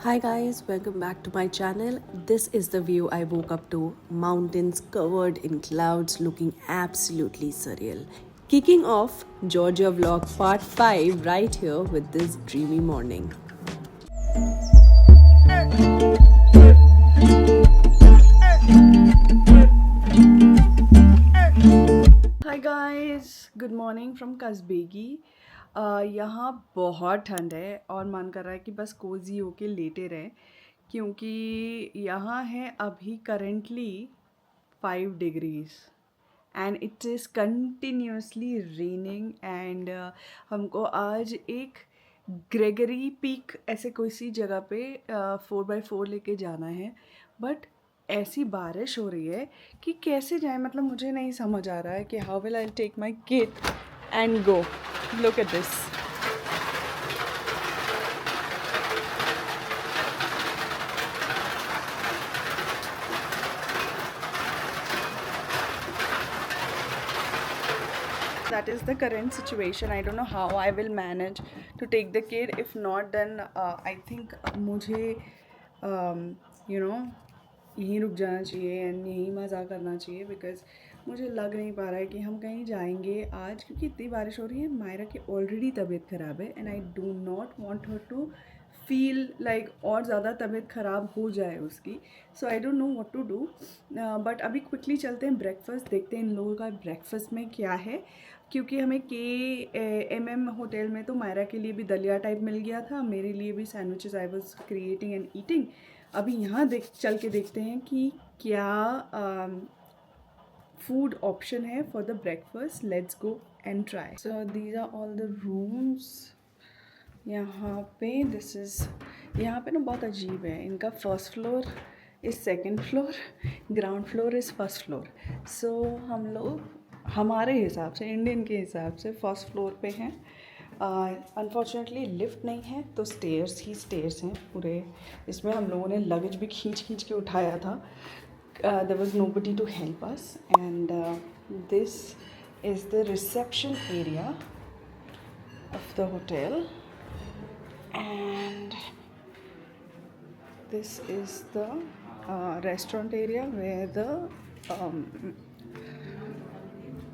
Hi guys, welcome back to my channel. This is the view I woke up to. Mountains covered in clouds looking absolutely surreal. Kicking off Georgia vlog part 5 right here with this dreamy morning. Hi guys, good morning from Kazbegi. यहाँ बहुत ठंड है और मन कर रहा है कि बस कोजी होके लेटे रहें, क्योंकि यहाँ है अभी currently 5 degrees and it is continuously raining. And हमको आज एक ग्रेगरी पीक ऐसे कोई सी जगह पे 4x4 लेके जाना है, बट ऐसी बारिश हो रही है कि कैसे जाए, मतलब मुझे नहीं समझ आ रहा है कि how will I take my kid and go. Look at this. That is the current situation. I don't know how I will manage to take the kid. If not, then I think मुझे यहीं रुक जाना चाहिए and यहीं मज़ा करना चाहिए, because मुझे लग नहीं पा रहा है कि हम कहीं जाएंगे आज, क्योंकि इतनी बारिश हो रही है। मायरा की ऑलरेडी तबीयत ख़राब है and I do not want her to feel like और ज़्यादा तबीयत ख़राब हो जाए उसकी। So I don't know what to do, but अभी क्विकली चलते हैं ब्रेकफास्ट, देखते हैं इन लोगों का ब्रेकफास्ट में क्या है, क्योंकि हमें KMM होटल में तो मायरा के लिए भी दलिया टाइप मिल गया था, मेरे लिए भी sandwiches I was creating and eating. अभी यहाँ चल के देखते हैं कि क्या फूड ऑप्शन है for the breakfast. Let's go and try. So these are all the rooms यहाँ पे। यहाँ पे ना बहुत अजीब है, इनका first floor is second floor, ground floor is first floor. So हम लोग हमारे हिसाब से, इंडियन के हिसाब से फर्स्ट फ्लोर पे हैं। अनफॉर्चुनेटली लिफ्ट नहीं है, तो स्टेयर्स ही स्टेयर्स हैं पूरे। इसमें हम लोगों ने लगेज भी खींच खींच के उठाया था। There was nobody to help us and this is the reception area of the hotel and this is the restaurant area where the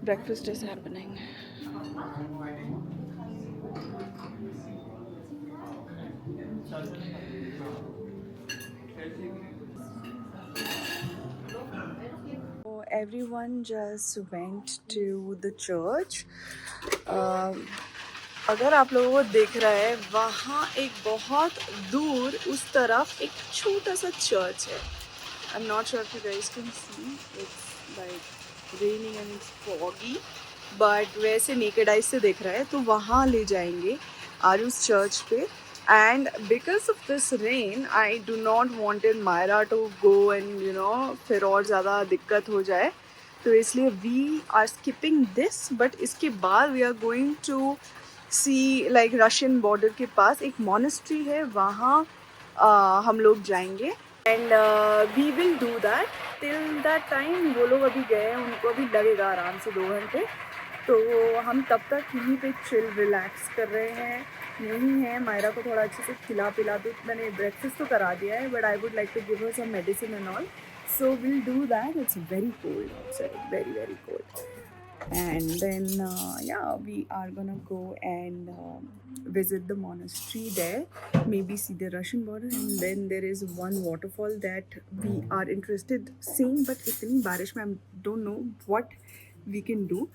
breakfast is happening. So everyone just went to the church. अगर आप लोगों को दिख रहा है, वहाँ एक बहुत दूर उस तरफ एक छोटा सा चर्च है। I am not sure if you guys can C, it's like raining and it's foggy, but वैसे नेकेड आइज से दिख रहा है, तो वहाँ ले जाएंगे आज उस चर्च पे। And because of this rain I do not wanted Myra to go and फिर और ज़्यादा दिक्कत हो जाए, तो इसलिए we are skipping this. But इसके बाद we are going to see like Russian border के पास एक मोनेस्ट्री है, वहाँ हम लोग जाएंगे and we will do that. Till that time वो लोग अभी गए हैं, उनको अभी लगेगा आराम से 2 घंटे, तो हम तब तक यहीं पे चिल रिलैक्स कर रहे हैं। यहीं है, मायरा को थोड़ा अच्छे से खिला पिला दो। मैंने ब्रेकफास्ट तो करा दिया है, but I would like to give her some medicine and all, so we'll do that. It's very cold outside, very very cold. And then yeah, we are gonna go and visit the monastery there, maybe see the Russian border, and then there is one waterfall that we are interested seeing, but itni barish mein I don't know what we can do,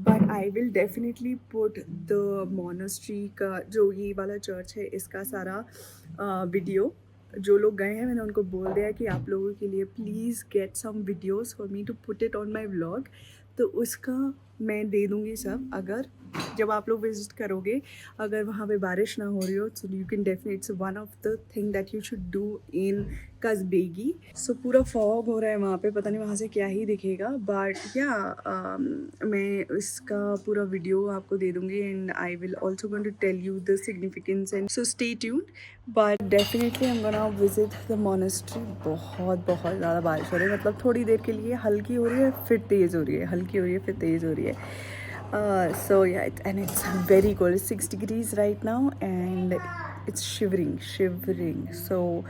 but I will definitely put the monastery का जो ये वाला church है इसका सारा video. जो लोग गए हैं मैंने उनको बोल दिया कि आप लोगों के लिए please get some videos for me to put it on my vlog, तो उसका मैं दे दूँगी सब। अगर जब आप लोग विजिट करोगे, अगर वहाँ पे बारिश ना हो रही हो, तो you can definitely, it's one of the thing that you should do in Kazbegi. So पूरा फॉग हो रहा है वहाँ पे, पता नहीं वहाँ से क्या ही दिखेगा, बट या मैं इसका पूरा वीडियो आपको दे दूँगी and I will also going to tell you the significance and so stay tuned. But definitely I am gonna visit the monastery. बहुत बहुत ज़्यादा बारिश हो रही है, मतलब थोड़ी देर के लिए हल्की हो रही है फिर तेज़ हो रही है, हल्की हो रही है फिर तेज़ हो रही है। So yeah, and it's very cold. It's 6 degrees right now, and it's shivering. So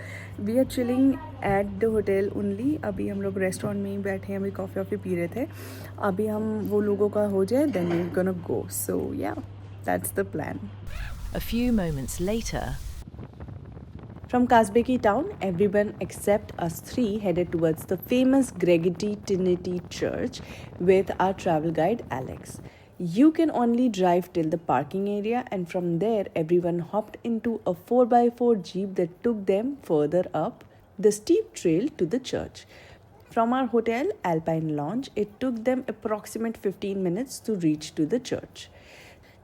we are chilling at the hotel only. अभी हम लोग रेस्टोरेंट में ही बैठे हैं, अभी कॉफ़ी वॉफ़ी पी रहे थे. अभी हम वो लोगों का हो जाए then we're gonna go. So yeah, that's the plan. A few moments later, From Kazbeki town, everyone except us three headed towards the famous Gregety Trinity Church with our travel guide Alex. You can only drive till the parking area, and from there, everyone hopped into a 4x4 jeep that took them further up the steep trail to the church. From our hotel, Alpine Lounge, it took them approximate 15 minutes to reach to the church.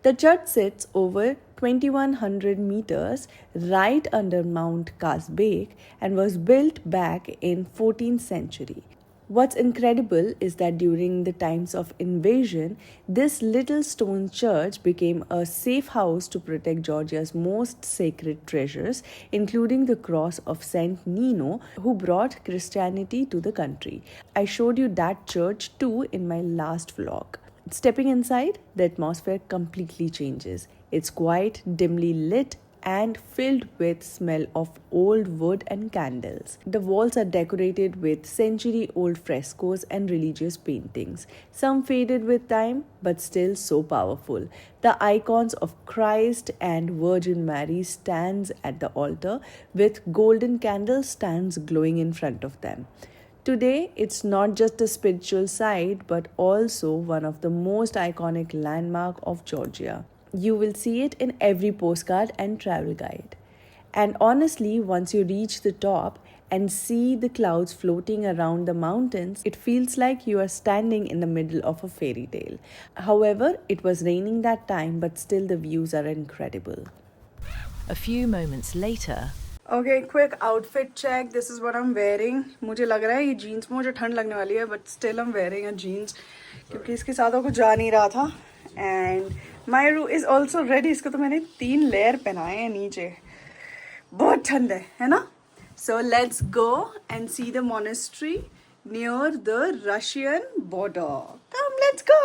The church sits over 2100 meters right under Mount Kazbek and was built back in 14th century. What's incredible is that during the times of invasion, this little stone church became a safe house to protect Georgia's most sacred treasures, including the cross of Saint Nino, who brought Christianity to the country. I showed you that church too in my last vlog. Stepping inside, the atmosphere completely changes. It's quite dimly lit and filled with smell of old wood and candles. The walls are decorated with century-old frescoes and religious paintings, some faded with time but still so powerful. The icons of Christ and Virgin Mary stands at the altar with golden candlestands glowing in front of them. Today, it's not just a spiritual site but also one of the most iconic landmarks of Georgia. You will see it in every postcard and travel guide. And honestly, once you reach the top and see the clouds floating around the mountains, it feels like you are standing in the middle of a fairy tale. However, it was raining that time, but still the views are incredible. a few moments later, Okay, quick outfit check. This is what I'm wearing. मुझे लग रहा है ये jeans में मुझे ठंड लगने वाली है, but still I'm wearing a jeans क्योंकि इसके साथ और कुछ जा नहीं रहा था. And Mayuru is also ready. इसको तो मैंने 3 लेयर पहनाए हैं नीचे. बहुत ठंड है ना? So let's go and see the monastery near the Russian border. Come, let's go.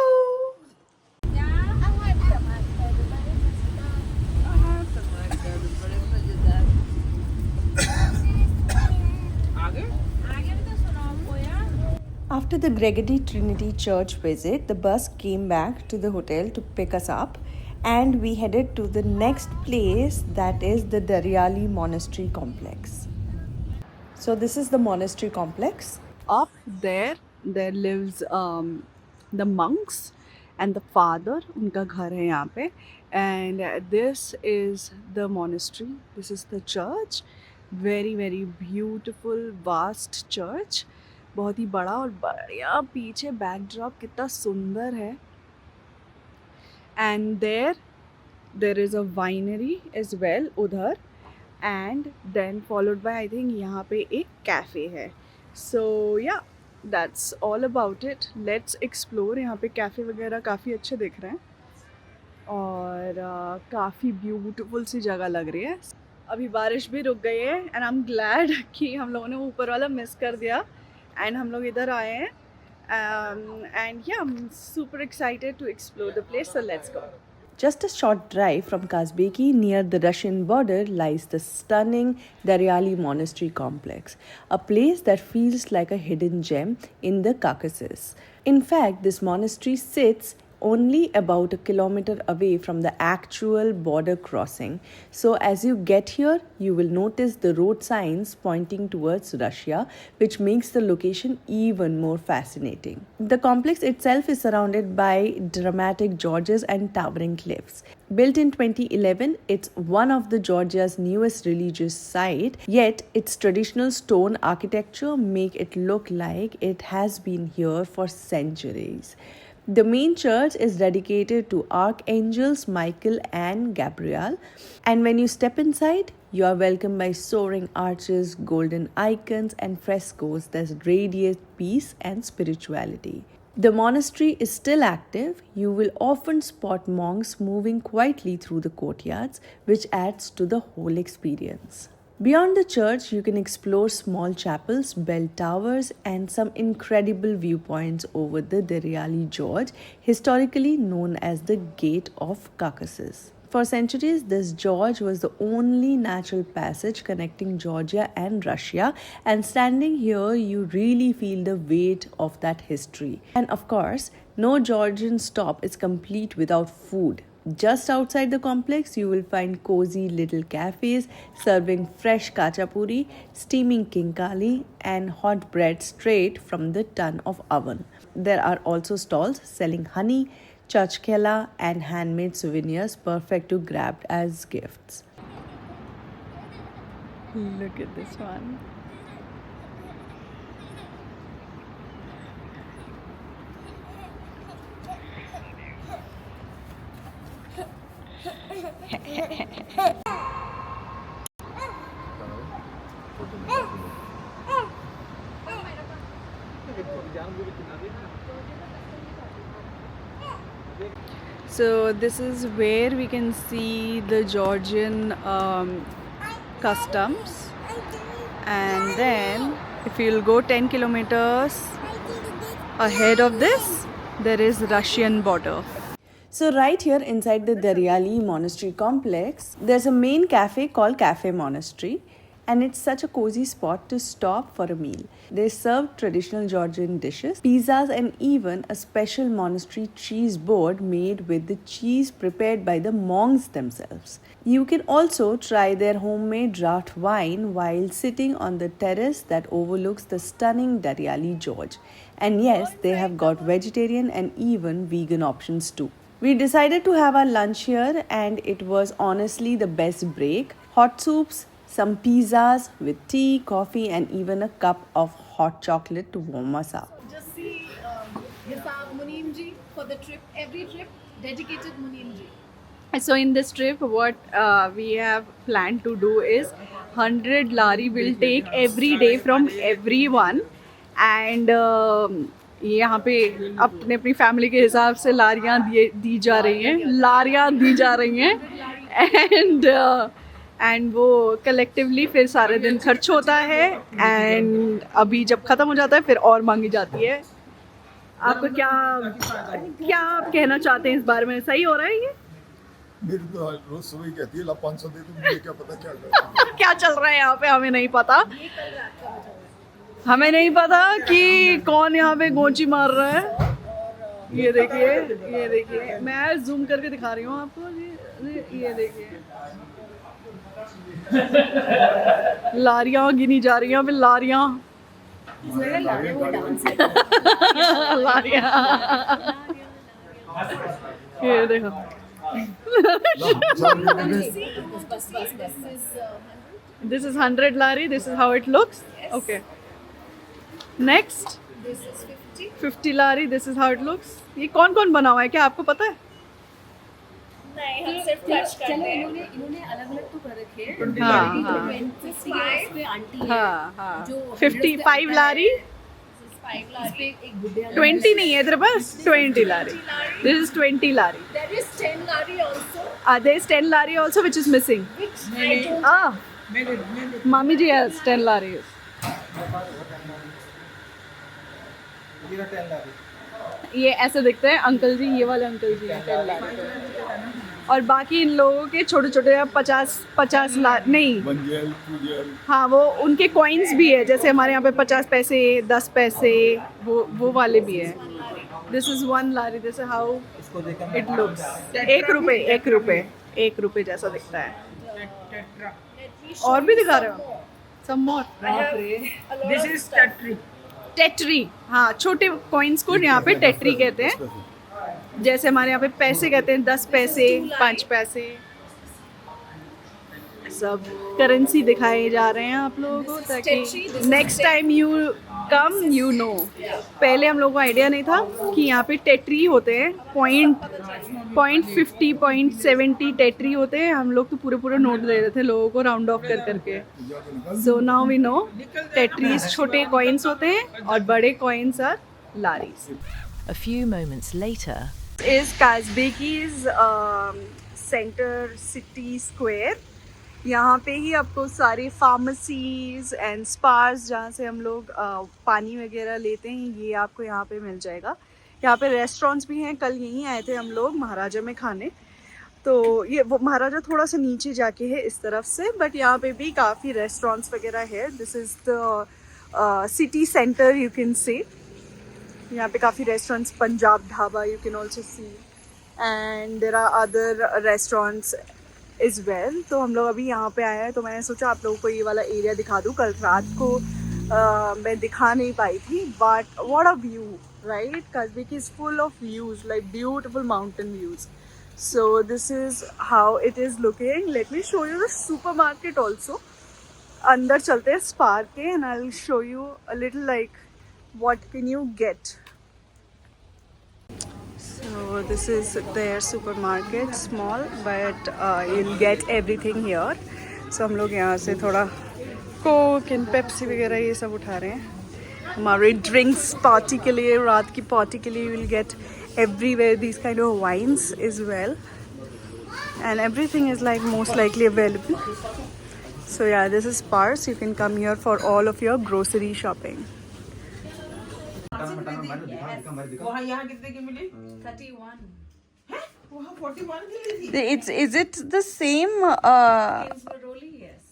After the Gregety Trinity Church visit, the bus came back to the hotel to pick us up, and we headed to the next place, that is the Daryali Monastery Complex. So this is the monastery complex. Up there lives the monks and the father. उनका घर है यहाँ पे. And this is the monastery. This is the church. Very very beautiful, vast church. बहुत ही बड़ा और बढ़िया. पीछे बैकड्रॉप कितना सुंदर है. And there is a winery as well उधर. And then followed by I think यहाँ पे एक cafe है. So yeah, that's all about it. Let's explore. यहाँ पे cafe वगैरह काफ़ी अच्छे दिख रहे हैं और काफ़ी beautiful सी जगह लग रही है. अभी बारिश भी रुक गई है and I'm glad कि हम लोगों ने ऊपर वाला मिस कर दिया and हम लोग इधर आए हैं. And yeah, I'm super excited to explore the place, so let's go. Just a short drive from Kazbeki near the Russian border lies the stunning Daryali Monastery Complex, a place that feels like a hidden gem in the Caucasus. In fact, this monastery sits only about a kilometer away from the actual border crossing. So as you get here, you will notice the road signs pointing towards Russia, which makes the location even more fascinating. The complex itself is surrounded by dramatic gorges and towering cliffs. Built in 2011, it's one of the Georgia's newest religious site, yet its traditional stone architecture make it look like it has been here for centuries. The main church is dedicated to archangels Michael and Gabriel, and when you step inside, you are welcomed by soaring arches, golden icons, and frescoes that radiate peace and spirituality. The monastery is still active. You will often spot monks moving quietly through the courtyards, which adds to the whole experience. Beyond the church, you can explore small chapels, bell towers, and some incredible viewpoints over the Daryali Gorge, historically known as the Gate of Caucasus. For centuries, this gorge was the only natural passage connecting Georgia and Russia, and standing here, you really feel the weight of that history. And of course, no Georgian stop is complete without food. Just outside the complex, you will find cozy little cafes serving fresh kachapuri, steaming kinkali, and hot bread straight from the ton of oven. There are also stalls selling honey, chachkela, and handmade souvenirs perfect to grab as gifts. Look at this one. So this is where we can see the Georgian customs, and then if you'll go 10 kilometers ahead of this, there is Russian border. So right here inside the Daryali Monastery complex, there's a main cafe called Cafe Monastery, and it's such a cozy spot to stop for a meal. They serve traditional Georgian dishes, pizzas, and even a special monastery cheese board made with the cheese prepared by the monks themselves. You can also try their homemade draft wine while sitting on the terrace that overlooks the stunning Daryali Gorge. And yes, they have got vegetarian and even vegan options too. We decided to have our lunch here, and it was honestly the best break. Hot soups, some pizzas with tea, coffee, and even a cup of hot chocolate to warm us up. Just see Hisab Munimji for the trip, every trip dedicated Munimji. So in this trip, what we have planned to do is 100 lari will take every day from everyone, and यहाँ पे अपने अपनी family के हिसाब से लारियाँ दी जा रही हैं एंड वो कलेक्टिवली फिर सारे दिन खर्च होता है, एंड अभी जब ख़त्म हो जाता है फिर और मांगी जाती है. आपको क्या आप कहना चाहते हैं इस बारे में? सही हो रहा है ये? मेरी तो रोज सुबह कहती है ला 500 दे, तो मुझे क्या पता क्या चल रहा है. क्या चल रहा है यहाँ पे हमें नहीं पता. हमें नहीं पता कि कौन यहाँ पे गोंची मार रहा है. ये देखिए मैं जूम करके दिखा रही हूँ आपको. ये देखिए लारियाँ गिनी जा रही हैं. अभी लारियाँ ये देखो. This is 100 lari. This is how it looks. Okay. Next. This is 50. 50 lari. This is how it looks. ये कौन कौन बना हुआ है, क्या आपको पता है? नहीं, हम सिर्फ टच करते हैं. इन्होंने अलग-अलग तो कर रखे हैं. हाँ. 50 पे आंटी है. हाँ. जो 55 lari. 5 lari. एक बुढ़े 20 नहीं है तेरे पास. 20 lari. This is 20 lari. There is 10 lari also, There's 10 lari also which is missing. which I don't. Mami ji has 10 lari. ये ऐसे दिखते हैं अंकल जी. ये वाले अंकल जी हैं 10 लारी. और बाकी इन लोगों के छोटे छोटे 50 लारी नहीं. बंजेल पूजेल. हाँ, वो उनके कॉइन्स भी है. जैसे हमारे यहाँ पे 50 पैसे, 10 पैसे, वो वाले भी है. This is 1 lari. This is how it looks. 1 रुपए जैसा दिखता है. और भी दिखा रहे हो? सम मोर. This is Tatri. टेट्री. हाँ, छोटे कॉइन्स को यहाँ पे टेट्री कहते हैं. जैसे हमारे यहाँ पे पैसे कहते हैं 10 पैसे, 5 पैसे. सब करेंसी दिखाए जा रहे हैं आप लोगों को ताकि next time you come you know. पहले हम लोगों को आइडिया नहीं था कि यहाँ पे टेट्री होते हैं. पॉइंट 50, पॉइंट 70 टेट्री होते हैं. हम लोग तो पूरे नोट दे रहे थे लोगों को राउंड ऑफ कर करके. So now we know tetris छोटे कॉइन्स होते हैं और बड़े coins are laris. A few moments later, is Kazbeki's centre city square. यहाँ पे ही आपको सारे फार्मेसीज एंड स्पार्स जहाँ से हम लोग पानी वगैरह लेते हैं, ये आपको यहाँ पे मिल जाएगा. यहाँ पे रेस्टोरेंट्स भी हैं. कल यहीं आए थे हम लोग महाराजा में खाने. तो ये वो महाराजा थोड़ा सा नीचे जाके है इस तरफ से, बट यहाँ पे भी काफ़ी रेस्टोरेंट्स वगैरह है. This is the city centre you can say. यहाँ पे काफ़ी restaurants, Punjab Dhaba you can also see, and there are other restaurants as well. तो हम लोग अभी यहाँ पे आए हैं, तो मैंने सोचा आप लोगों को ये वाला एरिया दिखा दूँ. कल रात को मैं दिखा नहीं पाई थी, but what a view, right? Kazbek is full of views, like beautiful mountain views. So this is how it is looking. Let me show you the supermarket also. अंदर चलते हैं स्पार के, and I'll show you a little like what can you get. So this is their supermarket, small, but you'll get everything here. So हम लोग यहाँ से थोड़ा Coke and Pepsi वगैरह ये सब उठा रहे हैं हमारे ड्रिंक्स पार्टी के लिए, रात की पार्टी के लिए. Will get everywhere this kind of wines is well, and everything is like most likely available. So yeah, this is Pars. You can come here for all of your grocery shopping. Is it the same? Kingsbaroli, yes.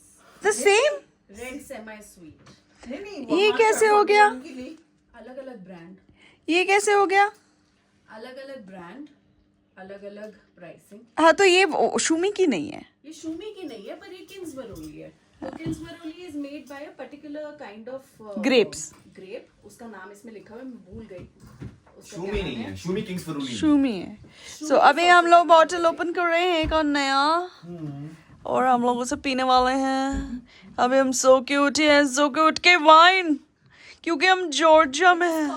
The same? Red semi-sweet. ये कैसे हो गया? अलग-अलग brand, ये कैसे हो गया? अलग-अलग ब्रांड, अलग-अलग प्राइसिंग. हाँ, तो ये शूमी की नहीं है. ये शूमी की नहीं है, पर ये किंग्सबरोली है. तो Kindzmarauli is made by a particular kind of Grapes. Grape. उसका नाम इसमें लिखा हुआ है, मैं भूल गई. उसका शूमी क्या नहीं नाम है, शूमी किंग्सबरोली. शूमी है. सो अभी हम लोग बॉटल ओपन कर रहे हैं एक और नया, और हम लोग उसे पीने वाले हैं. अभी हम सो क्यूट हैं, सो क्यूट के वाइन, क्योंकि हम जॉर्जिया में हैं.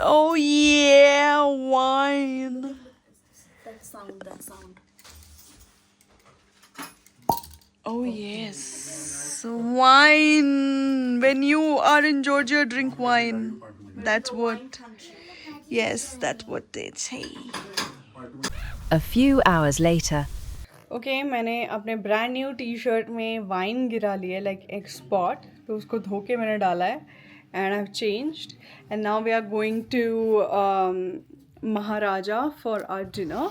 ओह ये wine. That sound. Oh yes, wine. When you are in Georgia, drink wine. That's what. Yes, that's what they say. A few hours later. Okay, मैंने अपने brand new T shirt में wine गिरा लिया, like एक spot, तो उसको धो के मैंने डाला है, and I have changed, and now we are going to Maharaja for our dinner.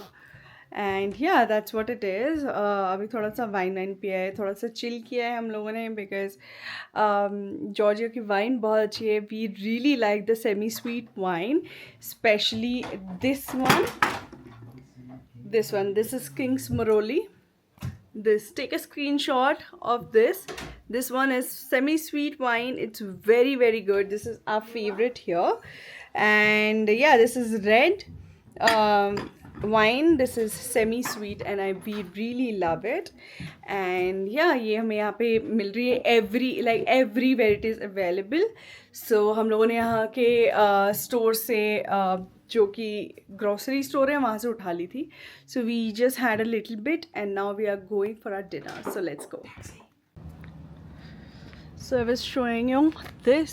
And yeah, that's what it is. अभी थोड़ा सा वाइन पिया है, थोड़ा सा चिल किया है हम लोगों ने, बिकॉज जॉर्जिया की वाइन बहुत अच्छी है. We really like the semi sweet wine, specially this one. This is Kingsbaroli. Take a screenshot of this. This one is semi-sweet wine. It's very, very good. This is our favorite here. And yeah, this is red wine. This is semi-sweet, and we really love it. And yeah, ये हमें यहाँ पे मिल रही है everywhere it is available. So हम लोगों ने यहाँ के स्टोर से जो कि ग्रोसरी स्टोर है वहाँ से उठा ली थी. So we just had a little bit, and now we are going for our dinner. So let's go. So I was showing you, this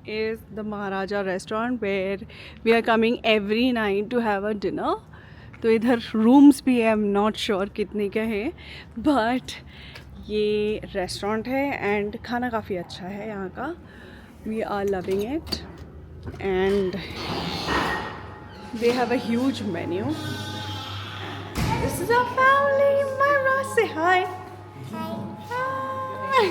is the Maharaja restaurant where we are coming every night to have a dinner. तो इधर rooms भी है, I am not sure कितने का है, but ये restaurant है and खाना काफ़ी अच्छा है यहाँ का. We are loving it, and they have a huge menu. This is our family. Myra, say hi. Hi.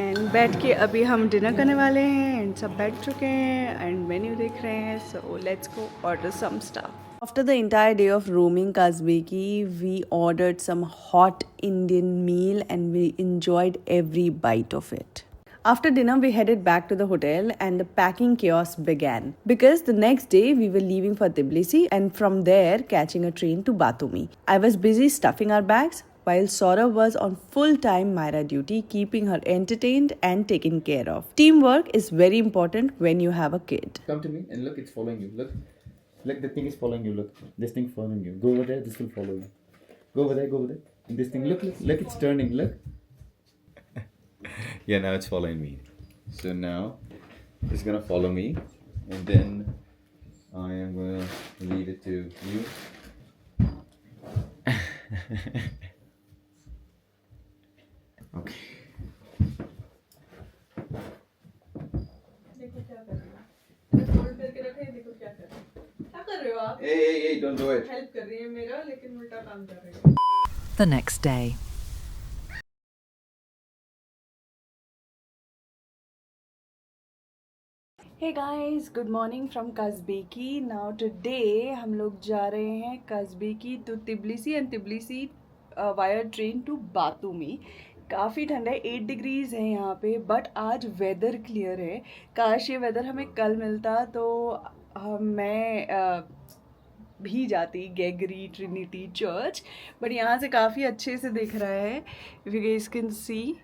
And बैठ के अभी हम डिनर करने वाले हैं, एंड सब बैठ चुके हैं एंड मेन्यू देख रहे हैं. So let's go order some stuff. After the entire day of roaming Kazbeki, we ordered some hot Indian meal and we enjoyed every bite of it. After dinner, we headed back to the hotel and the packing chaos began. Because the next day, we were leaving for Tbilisi and from there catching a train to Batumi. I was busy stuffing our bags while Saurav was on full-time Myra duty, keeping her entertained and taken care of. Teamwork is very important when you have a kid. Come to me and look, it's following you. Look, the thing is following you. Look, this thing following you. Go over there, this will follow you. Go over there, And this thing, look, it's turning. Look. Yeah, now it's following me. So now it's gonna follow me, and then I am gonna lead it to you. Okay. क्या कर रहे हो आप? Hey, don't do it. Help कर रही है मेरा, लेकिन उल्टा The next day. Hey guys, good morning from Kazbeki. Now today हम लोग जा रहे हैं Kazbeki to Tbilisi and Tbilisi via train to Batumi. काफ़ी ठंडा है, 8 डिग्रीज़ है यहाँ पे, बट आज वेदर क्लियर है. काश ये वेदर हमें कल मिलता तो मैं भी जाती गेगरी ट्रिनिटी चर्च, बट यहाँ से काफ़ी अच्छे से दिख रहा है. If you guys can see,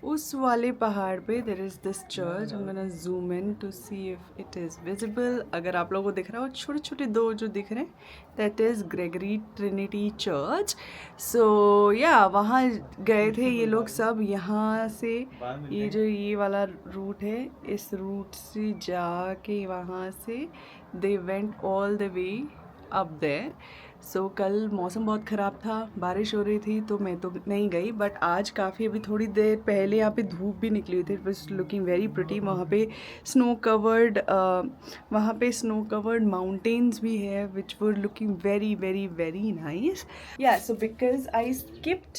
उस वाले पहाड़ पे there is this church. I am gonna zoom in to see if it is visible. अगर आप लोगों को दिख रहा हो, छोटे छोटे दो जो दिख रहे हैं, that is Gregory Trinity church. So yeah वहाँ गए थे ये लोग सब. यहाँ से ये जो ये वाला रूट है, इस रूट से जाके वहाँ से they went all the way up there. So कल मौसम बहुत ख़राब था, बारिश हो रही थी, तो मैं तो नहीं गई. बट आज काफ़ी, अभी थोड़ी देर पहले यहाँ पे धूप भी निकली हुई थी. It was looking very pretty. वहाँ पे स्नो कवर्ड माउंटेन्स भी है which were looking very very very nice. Yeah so because I skipped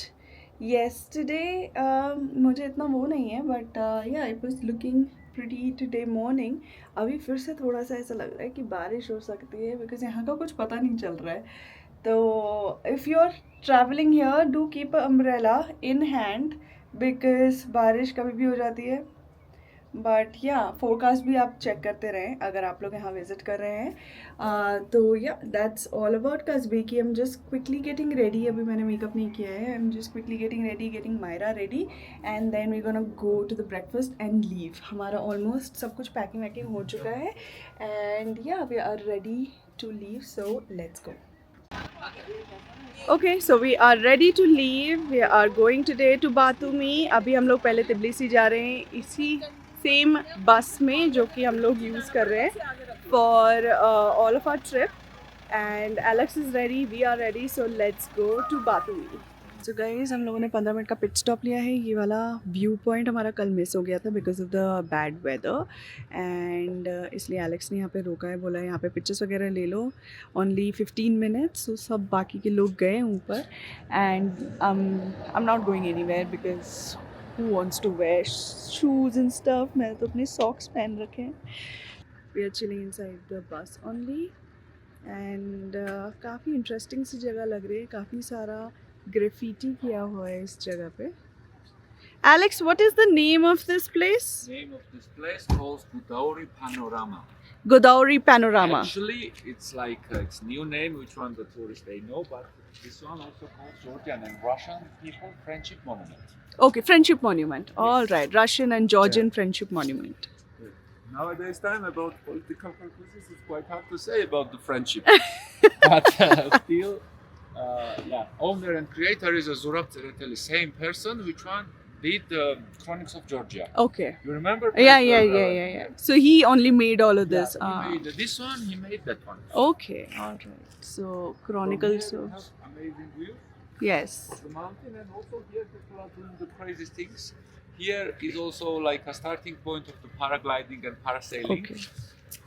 yesterday, मुझे इतना वो नहीं है, but yeah it was looking pretty today morning. अभी फिर से थोड़ा सा ऐसा लग रहा है कि बारिश हो सकती है, बिकॉज यहाँ का कुछ पता नहीं चल रहा है. तो if you are travelling here, do keep a umbrella in hand, because बारिश कभी भी हो जाती है. बट या फोरकास्ट भी आप चेक करते रहें अगर आप लोग यहाँ विजिट कर रहे हैं. तो yeah that's all about Kazbeki. I am just quickly getting ready. अभी मैंने मेकअप नहीं किया है. I am just quickly getting ready, getting Myra ready, and then we gonna go to the breakfast and leave. हमारा almost सब कुछ packing वैकिंग हो चुका है, and yeah we are ready to leave. So let's go. Okay, so we are ready to leave. We are going today to Batumi. अभी हम लोग पहले तिब्लिसी जा रहे हैं इसी सेम बस में जो कि हम लोग यूज़ कर रहे हैं for all of our trip. And Alex is ready, we are ready, so let's go to Batumi. So guys, हम लोगों ने 15 मिनट का पिट स्टॉप लिया है. ये वाला व्यू पॉइंट हमारा कल मिस हो गया था because of the bad weather, and इसलिए एलेक्स ने यहाँ पे रोका है. बोला है यहाँ पे पिक्चर्स वगैरह ले लो, ओनली 15 मिनट्स. सो सब बाकी के लोग गए ऊपर, and I am not going anywhere because who wants to wear shoes and stuff. मैंने तो अपने socks पहन रखे हैं. We are chilling inside the bus only, and काफ़ी इंटरेस्टिंग सी जगह लग रही है. काफ़ी सारा ग्रेफिटी किया हुआ है इस जगह पे. Alex, what is the name of this place? Name of this place calls Godauri Panorama. Godauri Panorama. Actually, it's like its new name, which one the tourists they know, but this one also calls Georgian and Russian people Friendship Monument. Okay, Friendship Monument. All right, Russian and Georgian Friendship Monument. Nowadays time about political purposes, it's quite hard to say about the friendship. But still, owner and creator is a Zurab Tsereteli, same person, which one did the Chronics of Georgia. Okay. You remember? Yeah. So he only made all of this. He made this one, he made that one. Okay, all right. So Chronicles From of... here we have amazing view. Yes. The mountain, and also here people are doing the crazy things. Here is also like a starting point of the paragliding and parasailing. Okay.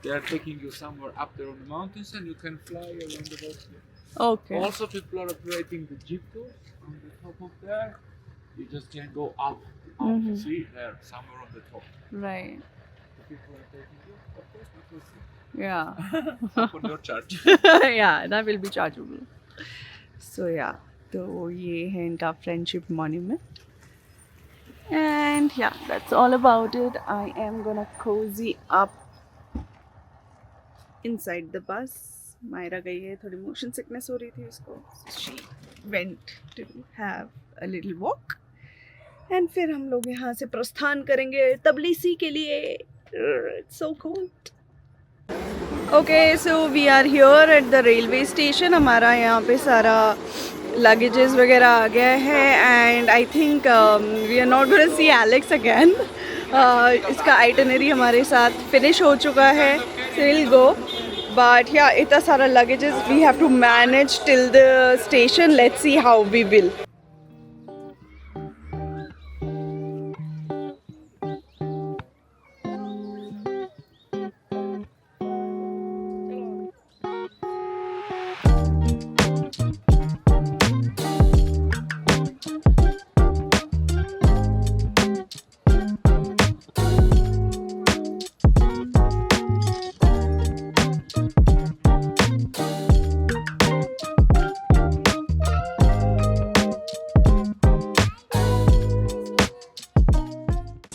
They are taking you somewhere up there on the mountains, and you can fly around about here. Okay. Also, people are operating the jeep tours on the top of there. You just can go up. See there, somewhere on the top. Right. The people are taking you. Of course, that will see. Yeah. For your charge. Yeah, that will be chargeable. So yeah. तो ये है इनका friendship monument, and yeah that's all about it. I am gonna cosy up inside the bus. Myra गई है, थोड़ी motion sickness हो रही थी उसको. She went to have a little walk, and फिर हम लोग यहाँ से प्रस्थान करेंगे तबलीसी के लिए. It's so cold. Okay, so we are here at the railway station. हमारा यहाँ पे सारा लगेजेस वगैरह आ गया है, and I think we are not gonna see Alex again. इसका आइटनरी हमारे साथ फिनिश हो चुका है, so will go. But yeah इतना सारा luggages we have to manage till the station. Let's see how we will.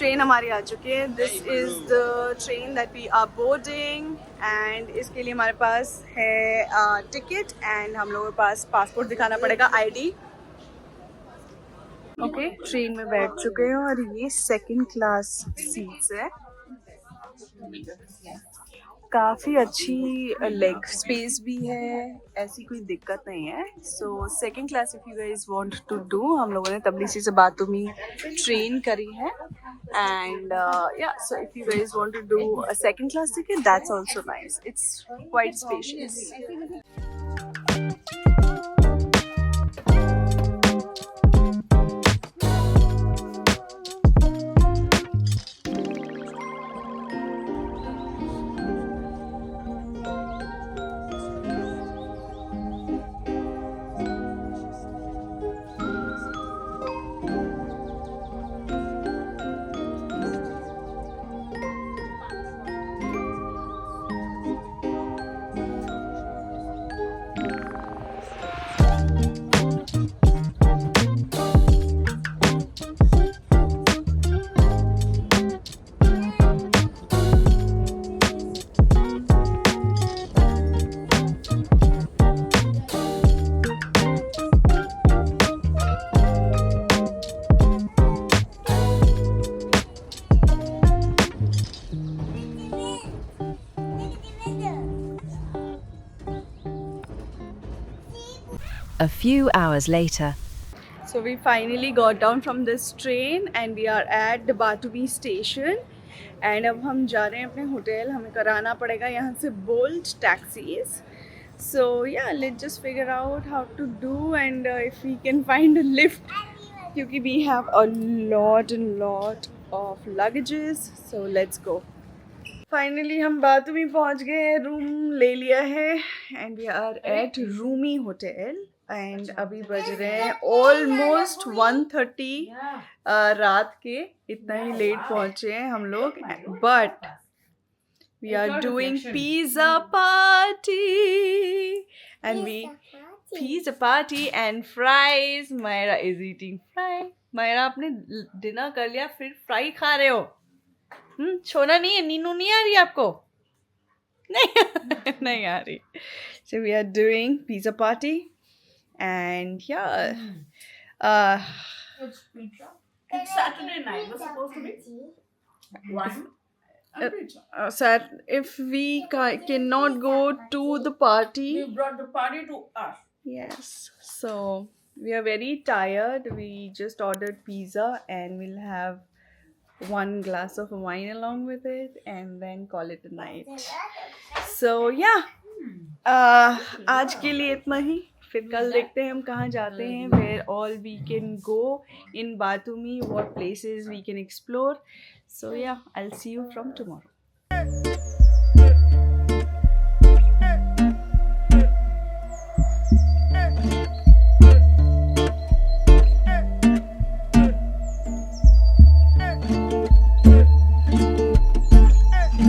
Train हमारी आ चुकी है. This is the train that we are boarding and इसके लिए हमारे पास है टिकट एंड हम लोगों के पास पासपोर्ट दिखाना पड़ेगा, ID. ओके, ट्रेन में बैठ चुके हैं और ये सेकंड क्लास सीट्स है. काफ़ी अच्छी लेग स्पेस भी है, ऐसी कोई दिक्कत नहीं है. So second class if you guys want to do, हम लोगों ने तबलीसी से बातूमी ट्रेन करी है and yeah so if you guys want to do a second class ticket that's also nice. It's quite spacious. A few hours later, So we finally got down from this train and we are at the Batumi station. And अब हम जा रहे हैं अपने hotel. हमें कराना पड़ेगा यहाँ से Bolt taxis. So yeah, let's just figure out how to do and if we can find a lift. क्योंकि we have a lot of luggages. So let's go. Finally हम बातुमी पहुँच गए हैं. रूम ले लिया है and we are at Rumi Hotel. And अभी बज रहे हैं ऑलमोस्ट 1:30 रात के. इतना ही लेट पहुंचे हैं हम लोग. But we are doing pizza party and fries. Myra is eating fry. Myra आपने डिनर कर लिया फिर फ्राई खा रहे हो. छोना नहीं है, नीनू नहीं आ रही आपको? नहीं नहीं आ रही. So we are doing pizza party. And yeah, It's pizza. It's Saturday night. What's supposed to be? One. sir, if we cannot go to the party, You brought the party to us. yes. So we are very tired. We just ordered pizza and we'll have one glass of wine along with it and then call it a night. So yeah, आज के लिए इतना ही. फिर कल देखते हैं हम कहाँ जाते हैं. Where all we can go in Batumi, what places we can explore. So yeah, I will see you from tomorrow.